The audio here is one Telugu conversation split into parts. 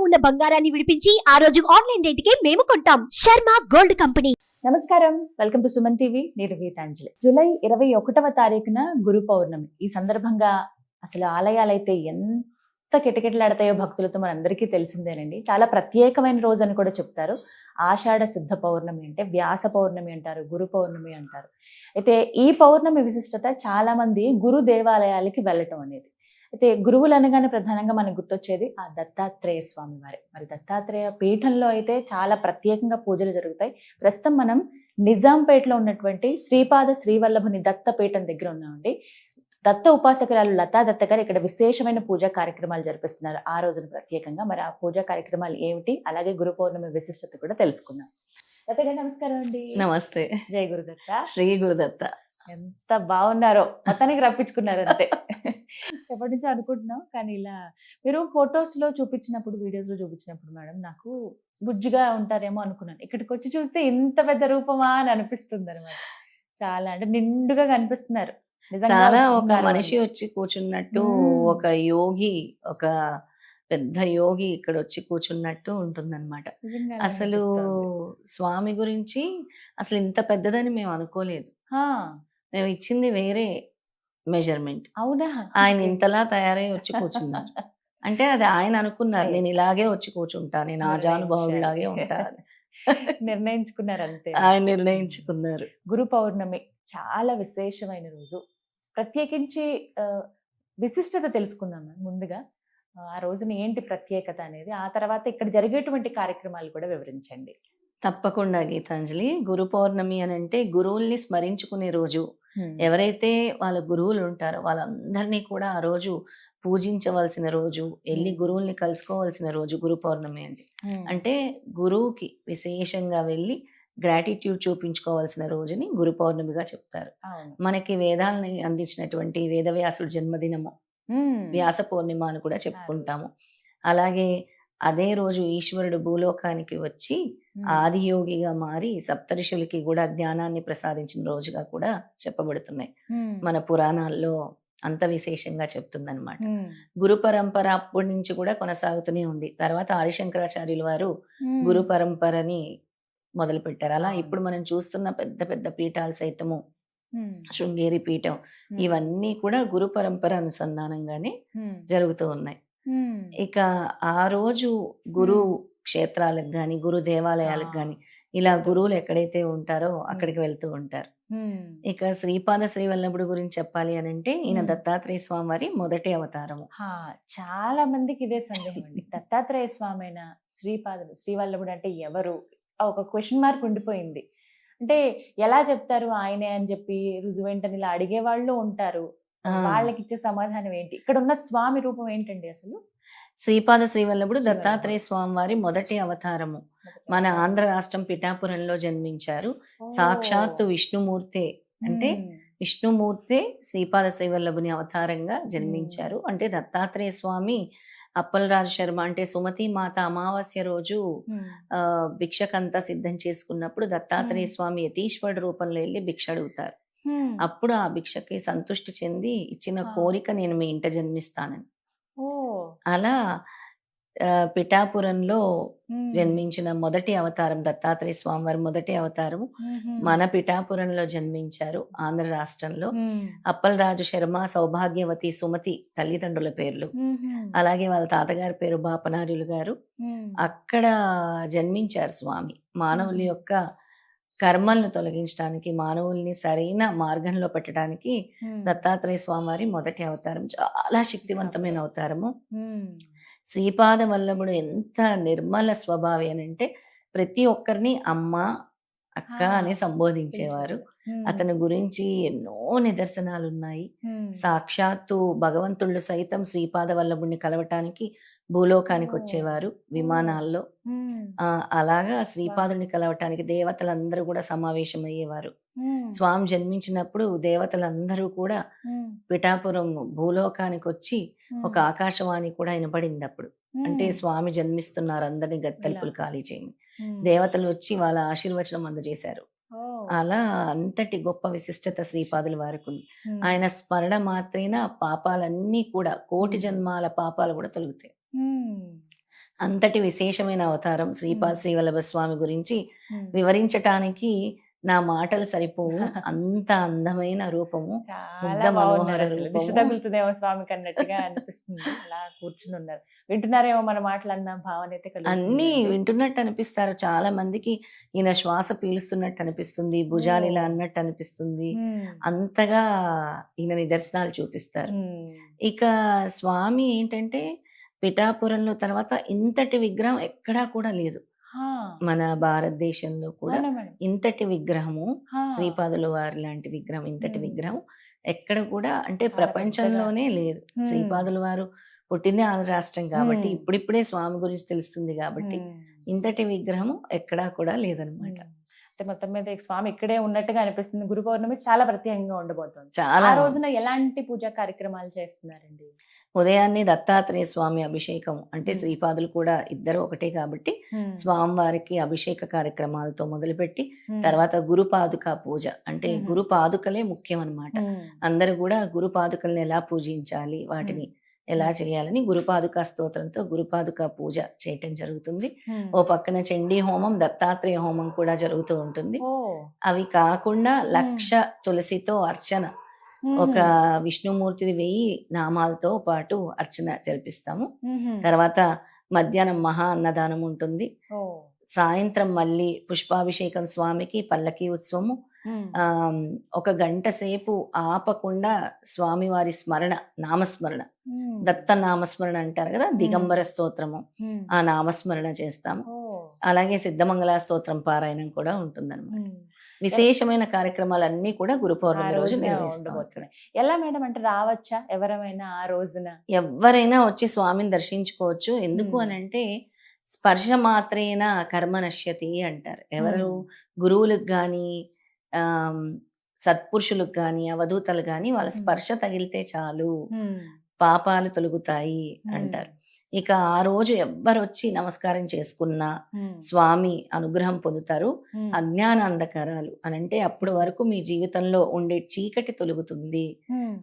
ఉన్న బంగారాన్ని విడిపించి ఆ రోజు ఆన్లైన్ రేటుకే మేము కొంటాం. Sharma gold company. నమస్కారం, వెల్కమ్ టు సుమన్ టీవీ. నేను గీతాంజలి. జూలై 21వ తారీఖున గురు పౌర్ణమి. ఈ సందర్భంగా అసలు ఆలయాలైతే ఎంత కిటకిటలాడతాయో భక్తులతో మనందరికీ తెలిసిందేనండి. చాలా ప్రత్యేకమైన రోజు అని కూడా చెప్తారు. ఆషాఢ శుద్ధ పౌర్ణమి అంటే వ్యాస పౌర్ణమి అంటారు, గురు పౌర్ణమి అంటారు. అయితే ఈ పౌర్ణమి విశిష్టత చాలా మంది గురు దేవాలయాలకి వెళ్ళటం అనేది. అయితే గురువులు అనగానే ప్రధానంగా మనకు గుర్తొచ్చేది ఆ దత్తాత్రేయ స్వామి వారే. మరి దత్తాత్రేయ పీఠంలో అయితే చాలా ప్రత్యేకంగా పూజలు జరుగుతాయి. ప్రస్తుతం మనం నిజాంపేటలో ఉన్నటువంటి శ్రీపాద శ్రీవల్లభుని దత్తపీఠం దగ్గర ఉన్నామండి. దత్త ఉపాసకురాలు లతా దత్త గారు ఇక్కడ విశేషమైన పూజా కార్యక్రమాలు జరిపిస్తున్నారు ఆ రోజున ప్రత్యేకంగా. మరి ఆ పూజా కార్యక్రమాలు ఏమిటి, అలాగే గురు పౌర్ణమి విశిష్టత కూడా తెలుసుకుందాం. లత గారు నమస్కారం అండి. నమస్తే. జై గురుదత్త. శ్రీ గురుదత్త. ఎంత బాగున్నారో, మొత్తానికి రప్పించుకున్నారు అంతే. ఎప్పటి నుంచో అనుకుంటున్నాం, కానీ ఇలా మీరు ఫొటోస్ లో చూపించినప్పుడు, వీడియోస్ లో చూపించినప్పుడు మేడం నాకు బుజ్జిగా ఉంటారేమో అనుకున్నాను. ఇక్కడికి వచ్చి చూస్తే ఇంత పెద్ద రూపమా అని అనిపిస్తుంది అనమాట. చాలా అంటే నిండుగా కనిపిస్తున్నారు. చాలా ఒక మనిషి వచ్చి కూర్చున్నట్టు, ఒక యోగి, ఒక పెద్ద యోగి ఇక్కడ వచ్చి కూర్చున్నట్టు ఉంటుందన్నమాట. అసలు స్వామి గురించి అసలు ఇంత పెద్దదని మేము అనుకోలేదు. మేము ఇచ్చింది వేరే మెజర్మెంట్. అవునా? ఆయన ఇంతలా తయారై వచ్చి కూర్చున్నారు అంటే అది ఆయన అనుకున్నారు, నేను ఇలాగే వచ్చి కూర్చుంటా, నేను ఆజానుభావులాగే ఉంటాను నిర్ణయించుకున్నారు అంతే. ఆయన నిర్ణయించుకున్నారు. గురు పౌర్ణమి చాలా విశేషమైన రోజు. ప్రత్యేకించి విశిష్టత తెలుసుకుందాం ముందుగా. ఆ రోజున ఏంటి ప్రత్యేకత అనేది, ఆ తర్వాత ఇక్కడ జరిగేటువంటి కార్యక్రమాలు కూడా వివరించండి. తప్పకుండా గీతాంజలి. గురు పౌర్ణమి అని అంటే గురువుల్ని స్మరించుకునే రోజు. ఎవరైతే వాళ్ళ గురువులు ఉంటారో వాళ్ళందరినీ కూడా ఆ రోజు పూజించవలసిన రోజు, వెళ్ళి గురువుల్ని కలుసుకోవాల్సిన రోజు గురు పౌర్ణమి అంటే. అంటే గురువుకి విశేషంగా వెళ్ళి గ్రాటిట్యూడ్ చూపించుకోవాల్సిన రోజుని గురు పౌర్ణమిగా చెప్తారు. మనకి వేదాలని అందించినటువంటి వేదవ్యాసుడు జన్మదినము వ్యాస పౌర్ణిమ అని కూడా చెప్పుకుంటాము. అలాగే అదే రోజు ఈశ్వరుడు భూలోకానికి వచ్చి ఆదియోగిగా మారి సప్తఋషులకి కూడా జ్ఞానాన్ని ప్రసాదించిన రోజుగా కూడా చెప్పబడుతున్నాయి మన పురాణాల్లో. అంత విశేషంగా చెప్తుందన్నమాట. గురు పరంపర అప్పటి నుంచి కూడా కొనసాగుతూనే ఉంది. తర్వాత ఆదిశంకరాచార్యుల వారు గురు పరంపరని మొదలు పెట్టారు. అలా ఇప్పుడు మనం చూస్తున్న పెద్ద పెద్ద పీఠాలు సైతము, శృంగేరి పీఠం, ఇవన్నీ కూడా గురు పరంపర అనుసంధానంగానే జరుగుతూ ఉన్నాయి. ఇక ఆ రోజు గురు క్షేత్రాలకు గాని, గురు దేవాలయాలకు గాని, ఇలా గురువులు ఎక్కడైతే ఉంటారో అక్కడికి వెళ్తూ ఉంటారు. ఇక శ్రీపాద శ్రీవల్లభుడు గురించి చెప్పాలి అని అంటే ఈయన దత్తాత్రేయ స్వామి వారి మొదటి అవతారము. చాలా మందికి ఇదే సందేహం అండి. దత్తాత్రేయ స్వామి అయిన శ్రీపాదుడు శ్రీవల్లభుడు అంటే ఎవరు, ఒక క్వశ్చన్ మార్క్ ఉండిపోయింది. అంటే ఎలా చెప్తారు ఆయనే అని చెప్పి రుజువేంటని ఇలా అడిగే వాళ్ళు ఉంటారు. వాళ్ళకి ఇచ్చే సమాధానం ఏంటి? ఇక్కడ ఉన్న స్వామి రూపం ఏంటండి అసలు? శ్రీపాద శ్రీవల్లభుడు దత్తాత్రేయ స్వామి వారి మొదటి అవతారము. మన ఆంధ్ర రాష్ట్రం పిఠాపురంలో జన్మించారు. సాక్షాత్తు విష్ణుమూర్తే, అంటే విష్ణుమూర్తే శ్రీపాద శ్రీవల్లభుని అవతారంగా జన్మించారు. అంటే దత్తాత్రేయ స్వామి అప్పలరాజు శర్మ అంటే సుమతి మాత అమావాస్య రోజు భిక్షకంతా సిద్ధం చేసుకున్నప్పుడు దత్తాత్రేయ స్వామి యతీశ్వరుడు రూపంలో వెళ్ళి భిక్ష అడుగుతారు. అప్పుడు ఆ భిక్షకి సంతృష్టి చెంది ఇచ్చిన కోరిక, నేను మీ ఇంట జన్మిస్తానని. అలా పిఠాపురంలో జన్మించిన మొదటి అవతారం దత్తాత్రేయ స్వామి వారి మొదటి అవతారము మన పిఠాపురంలో జన్మించారు, ఆంధ్ర రాష్ట్రంలో. అప్పలరాజు శర్మ, సౌభాగ్యవతి, సుమతి తల్లిదండ్రుల పేర్లు. అలాగే వాళ్ళ తాతగారి పేరు బాపనార్యులు గారు. అక్కడ జన్మించారు స్వామి. మానవుల యొక్క కర్మలను తొలగించడానికి, మానవుల్ని సరైన మార్గంలో పెట్టడానికి దత్తాత్రేయ స్వామి వారి మొదటి అవతారం. చాలా శక్తివంతమైన అవతారము. శ్రీపాద వల్లభుడు ఎంత నిర్మల స్వభావి అని అంటే ప్రతి ఒక్కరిని అమ్మ, అక్క అని సంబోధించేవారు. అతని గురించి ఎన్నో నిదర్శనాలు ఉన్నాయి. సాక్షాత్తు భగవంతుళ్ళు సైతం శ్రీపాద వల్లభుడిని కలవటానికి భూలోకానికి వచ్చేవారు విమానాల్లో. అలాగా శ్రీపాదుని కలవటానికి దేవతలందరూ కూడా సమావేశమయ్యేవారు. స్వామి జన్మించినప్పుడు దేవతలందరూ కూడా పిఠాపురం భూలోకానికి వచ్చి ఒక ఆకాశవాణి కూడా వినపడింది అప్పుడు. అంటే స్వామి జన్మిస్తున్నారు, అందరినీ గత్తెలుపులు ఖాళీ చేయని దేవతలు వచ్చి వాళ్ళ ఆశీర్వచనం అందజేశారు. అలా అంతటి గొప్ప విశిష్టత శ్రీపాదుల వారికి ఉంది. ఆయన స్మరణ మాత్రేన పాపాలన్నీ కూడా, కోటి జన్మాల పాపాలు కూడా తొలుగుతాయి. అంతటి విశేషమైన అవతారం శ్రీపాద శ్రీవల్లభ స్వామి గురించి వివరించటానికి నా మాటలు సరిపోవు. అంత అందమైన రూపము, చాలా ముగ్ధ బాగున్నారు మనోహర అసలు. రూపము. దిష్టి తగులుతుందేమో స్వామికి అన్నట్టుగా అనిపిస్తుంది. అలా కూర్చుని ఉన్నారు, వింటున్నారేమో మన మాటలన్న భావన అయితే అన్ని కలుగుతుంది. వింటున్నట్టు అనిపిస్తారు. చాలా మందికి ఈయన శ్వాస పీలుస్తున్నట్టు అనిపిస్తుంది, భుజాలు ఇలా అన్నట్టు అనిపిస్తుంది. అంతగా ఈయన నిదర్శనాలు చూపిస్తారు. ఇక స్వామి ఏంటంటే పిఠాపురంలో తర్వాత ఇంతటి విగ్రహం ఎక్కడా కూడా లేదు. మన భారతదేశంలో కూడా ఇంతటి విగ్రహము, శ్రీపాదుల వారి లాంటి విగ్రహం, ఇంతటి విగ్రహం ఎక్కడ కూడా అంటే చాలా ప్రపంచంలోనే లేదు. శ్రీపాదుల వారు పుట్టిందే ఆంధ్ర రాష్ట్రం కాబట్టి ఇప్పుడిప్పుడే స్వామి గురించి తెలుస్తుంది కాబట్టి ఇంతటి విగ్రహము ఎక్కడా కూడా లేదనమాట. అంటే మొత్తం మీద ఈ స్వామి ఇక్కడే ఉన్నట్టుగా అనిపిస్తుంది. గురు పౌర్ణమి చాలా ప్రత్యేకంగా ఉండబోతోంది. చాలా ఆ రోజున ఎలాంటి పూజా కార్యక్రమాలు చేస్తున్నారండి? ఉదయాన్నే దత్తాత్రేయ స్వామి అభిషేకం అంటే శ్రీపాదులు కూడా ఇద్దరు ఒకటే కాబట్టి స్వామివారికి అభిషేక కార్యక్రమాలతో మొదలుపెట్టి తర్వాత గురు పాదుక పూజ అంటే గురు పాదుకలే ముఖ్యం అన్నమాట. అందరూ కూడా గురు పాదుకల్ని ఎలా పూజించాలి, వాటిని ఎలా చేయాలని గురుపాదుక స్తోత్రంతో గురుపాదుక పూజ చేయటం జరుగుతుంది. ఓ పక్కన చండీ హోమం, దత్తాత్రేయ హోమం కూడా జరుగుతూ ఉంటుంది. అవి కాకుండా లక్ష తులసితో అర్చన, ఒక విష్ణుమూర్తిది 1000 నామాలతో పాటు అర్చన జరిపిస్తాము. తర్వాత మధ్యాహ్నం మహా అన్నదానం ఉంటుంది. సాయంత్రం మళ్ళీ పుష్పాభిషేకం, స్వామికి పల్లకి ఉత్సవము. ఒక గంట సేపు ఆపకుండా స్వామివారి స్మరణ, నామస్మరణ, దత్త నామస్మరణ అంటారు కదా, దిగంబర స్తోత్రము, ఆ నామస్మరణ చేస్తాము. అలాగే సిద్ధమంగళ స్తోత్రం పారాయణం కూడా ఉంటుందన్నమాట. విశేషమైన కార్యక్రమాలన్నీ కూడా గురు పౌర్ణమి రోజు నిర్వహిస్తాం. ఎలా మేడం అంటే రావచ్చా ఎవరైనా ఆ రోజున? ఎవరైనా వచ్చి స్వామిని దర్శించుకోవచ్చు. ఎందుకు అని అంటే స్పర్శ మాత్రేన కర్మ నశ్యతి అంటారు. ఎవరు గురువులకు గాని సత్పురుషులకు గాని అవధూతలు గాని వాళ్ళ స్పర్శ తగిలితే చాలు పాపాలు తొలగుతాయి అంటారు. ఇక ఆ రోజు ఎవ్వరు వచ్చి నమస్కారం చేసుకున్నా స్వామి అనుగ్రహం పొందుతారు. అజ్ఞాన అంధకారాలు అనంటే అప్పటి వరకు మీ జీవితంలో ఉండే చీకటి తొలగుతుంది.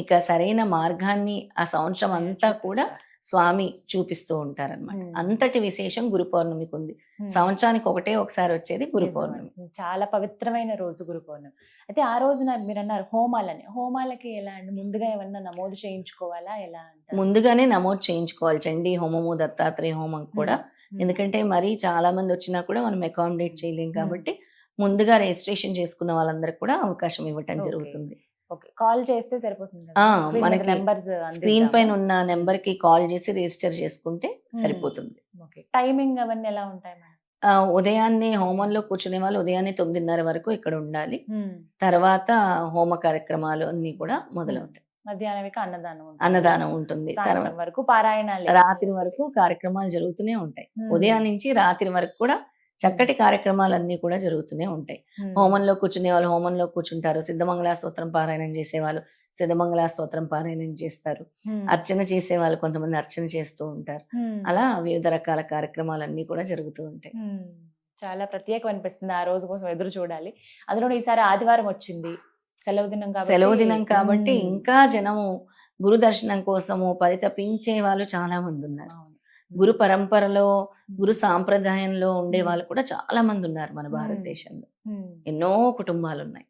ఇక సరైన మార్గాన్ని ఆ సంవత్సరం అంతా కూడా స్వామి చూపిస్తూ ఉంటారన్నమాట. అంతటి విశేషం గురు పౌర్ణమికి ఉంది. సంవత్సరానికి ఒకసారి వచ్చేది గురు పౌర్ణమి. చాలా పవిత్రమైన రోజు గురు పౌర్ణమి. అయితే ఆ రోజున మీరు అన్నారు హోమాలని, హోమాలకి ఎలా అండి? ముందుగా ఏమన్నా నమోదు చేయించుకోవాలా ఎలా? ముందుగానే నమోదు చేయించుకోవాలి. చండీ హోమము, దత్తాత్రేయ హోమం కూడా. ఎందుకంటే మరి చాలా మంది వచ్చినా కూడా మనం అకామిడేట్ చేయలేం కాబట్టి ముందుగా రిజిస్ట్రేషన్ చేసుకున్న వాళ్ళందరికీ కూడా అవకాశం ఇవ్వటం జరుగుతుంది. కాల్ చేస్తే సరిపోతుంది. మనకి స్క్రీన్ పైన ఉన్న నెంబర్ కి కాల్ చేసి రిజిస్టర్ చేసుకుంటే సరిపోతుంది. టైమింగ్ అవన్నీ ఎలా ఉంటాయి? ఉదయాన్నే హోమంలో కూర్చునే వాళ్ళు ఉదయాన్నే 9:30 వరకు ఇక్కడ ఉండాలి. తర్వాత హోమ కార్యక్రమాలు అన్ని కూడా మొదలవుతాయి. మధ్యాహ్నం అన్నదానం ఉంటుంది. తర్వాత వరకు పారాయణాలు, రాత్రి వరకు కార్యక్రమాలు జరుగుతూనే ఉంటాయి. ఉదయం నుంచి రాత్రి వరకు కూడా చక్కటి కార్యక్రమాలన్నీ కూడా జరుగుతూనే ఉంటాయి. హోమంలో కూర్చునే వాళ్ళు హోమంలో కూర్చుంటారు. సిద్ధమంగళ స్తోత్రం పారాయణం చేసేవాళ్ళు సిద్ధమంగళ స్తోత్రం పారాయణం చేస్తారు. అర్చన చేసే వాళ్ళు కొంతమంది అర్చన చేస్తూ ఉంటారు. అలా వివిధ రకాల కార్యక్రమాలన్నీ కూడా జరుగుతూ ఉంటాయి. చాలా ప్రత్యేకం అనిపిస్తుంది. ఆ రోజు కోసం ఎదురు చూడాలి. అందులో ఈసారి ఆదివారం వచ్చింది, సెలవు దినం కాబట్టి ఇంకా జనము గురు దర్శనం కోసము పరితపించే వాళ్ళు చాలా మంది ఉన్నారు. గురు పరంపరలో, గురు సాంప్రదాయంలో ఉండే వాళ్ళు కూడా చాలా మంది ఉన్నారు మన భారతదేశంలో. ఎన్నో కుటుంబాలు ఉన్నాయి.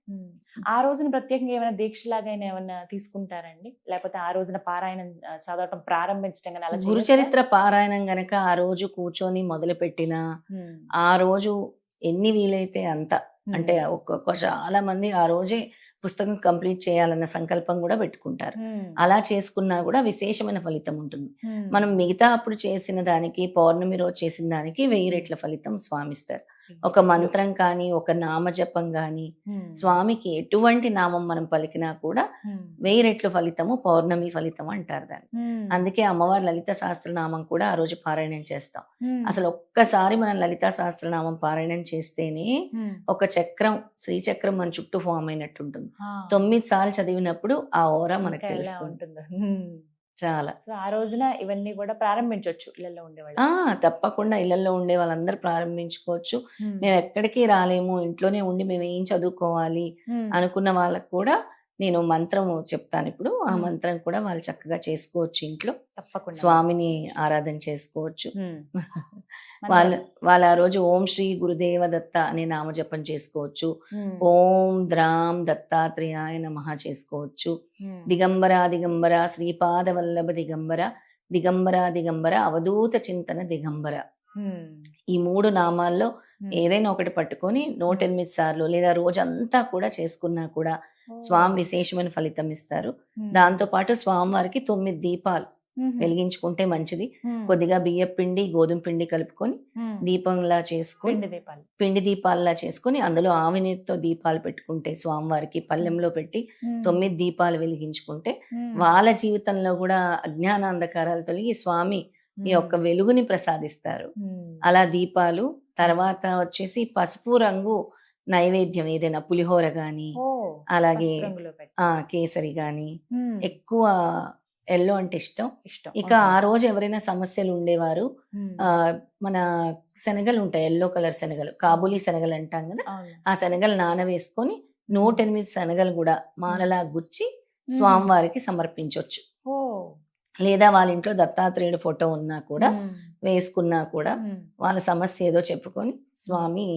ఆ రోజున ప్రత్యేకంగా ఏమైనా దీక్షలాగా ఏమైనా తీసుకుంటారండి? లేకపోతే ఆ రోజున పారాయణం చదవటం ప్రారంభించడం కానీ గురు చరిత్ర పారాయణం గనక ఆ రోజు కూర్చొని మొదలు పెట్టినా ఆ రోజు ఎన్ని వీలైతే అంత, అంటే చాలా మంది ఆ రోజే పుస్తకం కంప్లీట్ చేయాలన్న సంకల్పం కూడా పెట్టుకుంటారు. అలా చేసుకున్నా కూడా విశేషమైన ఫలితం ఉంటుంది. మనం మిగతా అప్పుడు చేసిన దానికి, పౌర్ణమి రోజు చేసిన దానికి 1000 రెట్ల ఫలితం స్వామిస్తారు. ఒక మంత్రం కానీ, ఒక నామజపం కానీ, స్వామికి ఎటువంటి నామం మనం పలికినా కూడా 1000 రెట్ల ఫలితము పౌర్ణమి ఫలితం అంటారు దాన్ని. అందుకే అమ్మవారి లలిత సహస్రనామం కూడా ఆ రోజు పారాయణం చేస్తాం. అసలు ఒక్కసారి మనం లలిత సహస్రనామం పారాయణం చేస్తేనే ఒక చక్రం, శ్రీచక్రం మన చుట్టూ ఫామ్ అయినట్టు ఉంటుంది. 9 సార్లు చదివినప్పుడు ఆ ఓరా మనకు తెలుస్తుంది. చాలా. ఆ రోజున ఇవన్నీ కూడా ప్రారంభించవచ్చు ఇళ్లలో ఉండేవాళ్ళు. తప్పకుండా ఇళ్లలో ఉండే వాళ్ళందరూ ప్రారంభించుకోవచ్చు. మేము ఎక్కడికి రాలేము, ఇంట్లోనే ఉండి మేము ఏం చదువుకోవాలి అనుకున్న వాళ్ళకు కూడా నేను మంత్రం చెప్తాను ఇప్పుడు. ఆ మ్మ్. మంత్రం కూడా వాళ్ళు చక్కగా చేసుకోవచ్చు ఇంట్లో. తప్పకుండా స్వామిని ఆరాధన చేసుకోవచ్చు. మ్మ్. వాళ్ళ వాళ్ళ ఆ రోజు ఓం శ్రీ గురుదేవ దత్త అనే నామజపం చేసుకోవచ్చు. మ్మ్. ఓం ద్రాం దత్తాత్రేయాయ నమః చేసుకోవచ్చు. మ్మ్. దిగంబర దిగంబర శ్రీపాద వల్లభ దిగంబర దిగంబర దిగంబర అవధూత చింతన దిగంబర. మ్మ్. ఈ 3 నామాల్లో మ్మ్. ఏదైనా ఒకటి పట్టుకొని 108 సార్లు లేదా రోజంతా కూడా చేసుకున్నా కూడా స్వామి విశేషమైన ఫలితం ఇస్తారు. మ్మ్. దాంతో పాటు స్వామివారికి 9 దీపాలు మ్మ్. వెలిగించుకుంటే మంచిది. మ్మ్. కొద్దిగా బియ్యం పిండి గోధుమ పిండి కలుపుకొని మ్మ్. దీపంలా చేసుకొని పిండి దీపాలు. పిండి దీపాల్లా చేసుకొని అందులో ఆవినేతో దీపాలు పెట్టుకుంటే స్వామివారికి పళ్ళెంలో పెట్టి మ్మ్. 9 దీపాలు వెలిగించుకుంటే మ్మ్. వాళ్ళ జీవితంలో కూడా అజ్ఞాన అంధకారాలు తొలగి స్వామి ఈ యొక్క వెలుగుని ప్రసాదిస్తారు. మ్మ్. అలా దీపాలు. తర్వాత వచ్చేసి పసుపు రంగు నైవేద్యం ఏదైనా పులిహోర గాని ఓ, అలాగే పసుపు రంగులో పెట్టి. కేసరి గాని. మ్మ్. ఎక్కువ ఎల్లో అంటే ఇష్టం. ఇష్టం. ఇక ఆ రోజు ఎవరైనా సమస్యలు ఉండేవారు మ్మ్. మన శనగలు ఉంటాయి, ఎల్లో కలర్ శనగలు, కాబూలీ శనగలు అంటాం కదా, అవును. ఆ శనగలు నానవేసుకొని 108 శనగలు కూడా మాలలా గుచ్చి మ్మ్. స్వామివారికి సమర్పించవచ్చు. ఓ. లేదా వాళ్ళ ఇంట్లో దత్తాత్రేయుడు ఫోటో ఉన్నా కూడా మ్మ్. వేసుకున్నా కూడా మ్మ్. వాళ్ళ సమస్య ఏదో చెప్పుకొని స్వామి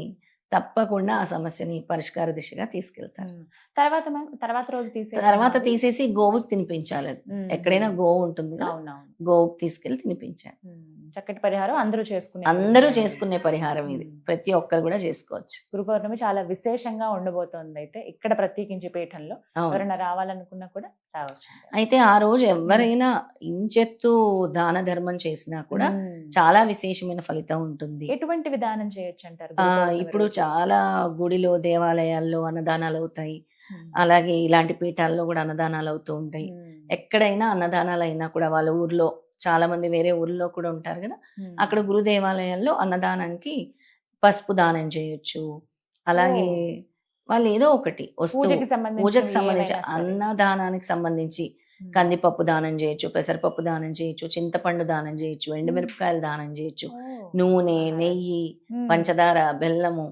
తప్పకుండా ఆ సమస్యని పరిష్కార దిశగా తీసుకెళ్తారు. మ్మ్. తర్వాత రోజు తర్వాత తీసేసి గోవుకి తినిపించాలి. అది ఎక్కడైనా గోవు ఉంటుంది కదా, అవునవును. గోవుకి తీసుకెళ్లి తినిపించాలి. చక్కటి పరిహారం అందరూ చేసుకునే అందరూ చేసుకునే పరిహారం ఇది. ప్రతి ఒక్కరు కూడా చేసుకోవచ్చు. గురు పౌర్ణమి చాలా విశేషంగా ఉండబోతోంది. అయితే ఇక్కడ ప్రత్యేకించి పీఠంలో అవును. ఎవరైనా రావాలనుకున్నా కూడా రావచ్చు. అయితే ఆ రోజు ఎవరైనా ఇంచెత్తు దాన ధర్మం చేసినా కూడా మ్మ్. చాలా విశేషమైన ఫలితం ఉంటుంది. ఎటువంటి విధానం చేయొచ్చు అంటారు? ఇప్పుడు చాలా గుడిలో దేవాలయాల్లో అన్నదానాలు అవుతాయి. అలాగే ఇలాంటి పీఠాల్లో కూడా అన్నదానాలు అవుతూ ఉంటాయి. ఎక్కడైనా అన్నదానాలు అయినా కూడా వాళ్ళ ఊర్లో, చాలా మంది వేరే ఊర్లో కూడా ఉంటారు కదా, అక్కడ గురు దేవాలయాల్లో అన్నదానానికి పసుపు దానం చేయొచ్చు. అలాగే వాళ్ళు ఏదో ఒకటి వస్తువు పూజకి సంబంధించి అన్నదానానికి సంబంధించి కందిపప్పు దానం చేయొచ్చు, పెసరపప్పు దానం చేయొచ్చు, చింతపండు దానం చేయొచ్చు, ఎండుమిరపకాయలు దానం చేయొచ్చు, నూనె, నెయ్యి, పంచదార, బెల్లము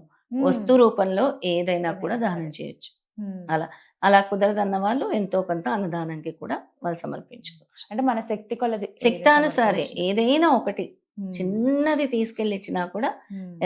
వస్తు రూపంలో ఏదైనా కూడా దానం చేయొచ్చు. అలా కుదరదన్న వాళ్ళు ఎంతో కొంత అన్నదానానికి కూడా వాళ్ళు సమర్పించుకోవచ్చు. అంటే మన శక్తి కొలది, శక్తానుసారే ఏదైనా ఒకటి చిన్నది తీసుకెళ్ళి ఇచ్చినా కూడా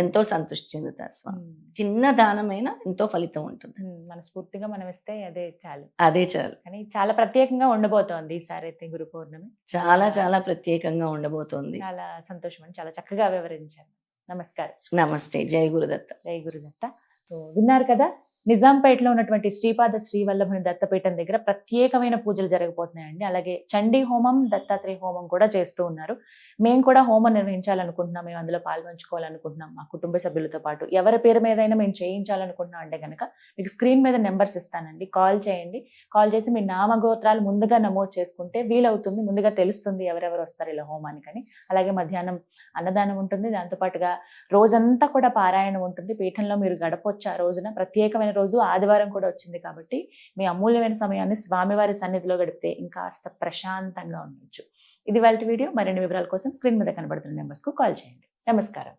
ఎంతో సంతృష్టి చెందుతారు స్వామి. చిన్న దానమైనా ఎంతో ఫలితం ఉంటుంది. మనస్ఫూర్తిగా మనం ఇస్తే అదే చాలు. అదే చాలు. కానీ చాలా ప్రత్యేకంగా ఉండబోతోంది ఈసారి అయితే గురు పౌర్ణమి. చాలా చాలా ప్రత్యేకంగా ఉండబోతోంది. చాలా సంతోషం అండి, చాలా చక్కగా వివరించారు. నమస్కారం. నమస్తే. జై గురుదత్త. జై గురుదత్త. సో విన్నారు కదా, నిజాంపేటలో ఉన్నటువంటి శ్రీపాద శ్రీవల్లభుని దత్తపీఠం దగ్గర ప్రత్యేకమైన పూజలు జరగబోతున్నాయండి. అలాగే చండీ హోమం, దత్తాత్రేయ హోమం కూడా చేస్తూ ఉన్నారు. మేము కూడా హోమం నిర్వహించాలనుకుంటున్నాం, మేము అందులో పాల్పంచుకోవాలనుకుంటున్నాం మా కుటుంబ సభ్యులతో పాటు. ఎవరి పేరు మీదైనా మేము చేయించాలనుకుంటున్నాం అంటే కనుక మీకు స్క్రీన్ మీద నెంబర్స్ ఇస్తానండి, కాల్ చేయండి. కాల్ చేసి మీ నామగోత్రాలు ముందుగా నమోదు చేసుకుంటే వీలవుతుంది, ముందుగా తెలుస్తుంది ఎవరెవరు వస్తారు ఇలా హోమానికని. అలాగే మధ్యాహ్నం అన్నదానం ఉంటుంది, దాంతోపాటుగా రోజంతా కూడా పారాయణం ఉంటుంది. పీఠంలో మీరు గడపొచ్చు ఆ రోజున. ప్రత్యేకమైన రోజు ఆదివారం కూడా వచ్చింది కాబట్టి మీ అమూల్యమైన సమయాన్ని స్వామివారి సన్నిధిలో గడిపితే ఇంకాస్త ప్రశాంతంగా ఉండొచ్చు. ఇది వాళ్ళ వీడియో. మరిన్ని వివరాల కోసం స్క్రీన్ మీద కనబడుతున్న నెంబర్స్కు కాల్ చేయండి. నమస్కారం.